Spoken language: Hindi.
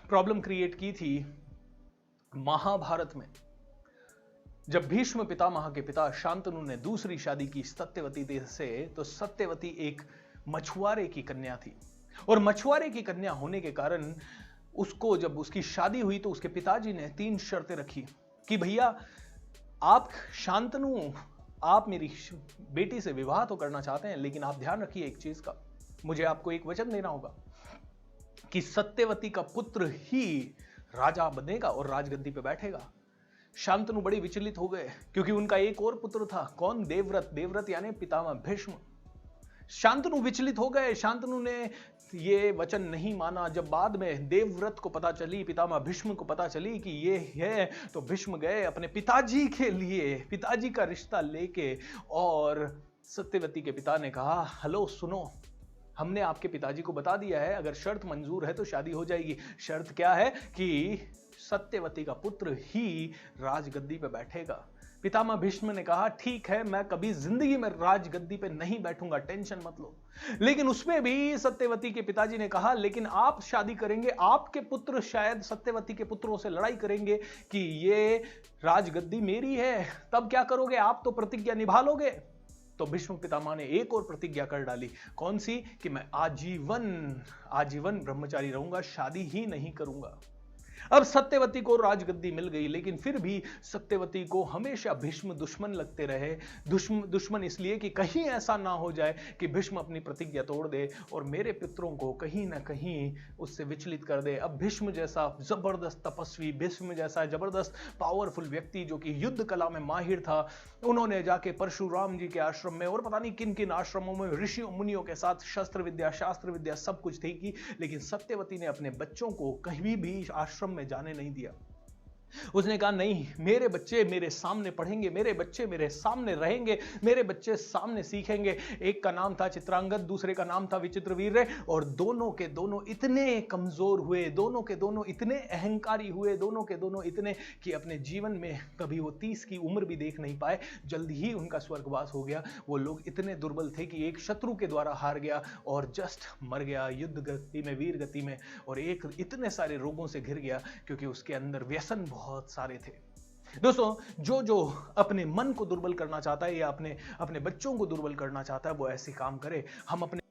प्रॉब्लम क्रिएट की थी महाभारत में, जब भीष्म पितामह के पिता शांतनु ने दूसरी शादी की सत्यवती से। तो सत्यवती एक मछुआरे की कन्या थी, और मछुआरे की कन्या होने के कारण उसको जब उसकी शादी हुई तो उसके पिताजी ने 3 शर्तें रखी कि भैया आप शांतनु, आप मेरी बेटी से विवाह तो करना चाहते हैं, लेकिन आप ध्यान रखिए एक चीज का, मुझे आपको एक वचन देना होगा कि सत्यवती का पुत्र ही राजा बनेगा और राजगद्दी पे बैठेगा। शांतनु बड़े विचलित हो गए, क्योंकि उनका एक और पुत्र था। कौन? देवव्रत। देवव्रत यानी पितामह भीष्म। शांतनु विचलित हो गए। शांतनु ने ये वचन नहीं माना। जब बाद में देवव्रत को पता चली, पितामह भीष्म को पता चली कि ये है, तो भीष्म गए अपने पिताजी के लिए, पिताजी का रिश्ता लेके, और सत्यवती के पिता ने कहा, हेलो सुनो, हमने आपके पिताजी को बता दिया है, अगर शर्त मंजूर है तो शादी हो जाएगी। शर्त क्या है? कि सत्यवती का पुत्र ही राजगद्दी पे बैठेगा। पितामह भीष्म ने कहा, ठीक है, मैं कभी जिंदगी में राजगद्दी पे नहीं बैठूंगा, टेंशन मत लो। लेकिन उसमें भी सत्यवती के पिताजी ने कहा, लेकिन आप शादी करेंगे, आपके पुत्र शायद सत्यवती के पुत्रों से लड़ाई करेंगे कि ये राजगद्दी मेरी है, तब क्या करोगे? आप तो प्रतिज्ञा निभा लोगे। तो भीष्म पितामह ने एक और प्रतिज्ञा कर डाली। कौन सी? कि मैं आजीवन ब्रह्मचारी रहूंगा, शादी ही नहीं करूंगा। अब सत्यवती को राजगद्दी मिल गई, लेकिन फिर भी सत्यवती को हमेशा भीष्म दुश्मन लगते रहे। दुश्मन इसलिए कि कहीं ऐसा ना हो जाए कि भीष्म अपनी प्रतिज्ञा तोड़ दे और मेरे पितरों को कहीं ना कहीं उससे विचलित कर दे। अब भीष्म जैसा जबरदस्त तपस्वी, भीष्म जैसा जबरदस्त पावरफुल व्यक्ति जो कि युद्ध कला में माहिर था, उन्होंने जाके परशुराम जी के आश्रम में और पता नहीं किन किन आश्रमों में ऋषियों मुनियों के साथ शस्त्र विद्या, शास्त्र विद्या सब कुछ थी की, लेकिन सत्यवती ने अपने बच्चों को कहीं भी आश्रम में जाने नहीं दिया। उसने कहा, नहीं, मेरे बच्चे मेरे सामने पढ़ेंगे, मेरे बच्चे मेरे सामने रहेंगे, मेरे बच्चे सामने सीखेंगे। एक का नाम था चित्रांगद, दूसरे का नाम था विचित्रवीर्य, और दोनों के दोनों इतने कमजोर हुए, दोनों के दोनों इतने अहंकारी हुए, दोनों के दोनों इतने कि अपने जीवन में कभी वो 30 की उम्र भी देख नहीं पाए। जल्द ही उनका स्वर्गवास हो गया। वो लोग इतने दुर्बल थे कि एक शत्रु के द्वारा हार गया और जस्ट मर गया युद्ध गति में, वीर गति में, और एक इतने सारे रोगों से घिर गया क्योंकि उसके अंदर व्यसन बहुत सारे थे। दोस्तों, जो अपने मन को दुर्बल करना चाहता है या अपने बच्चों को दुर्बल करना चाहता है, वो ऐसे काम करे। हम अपने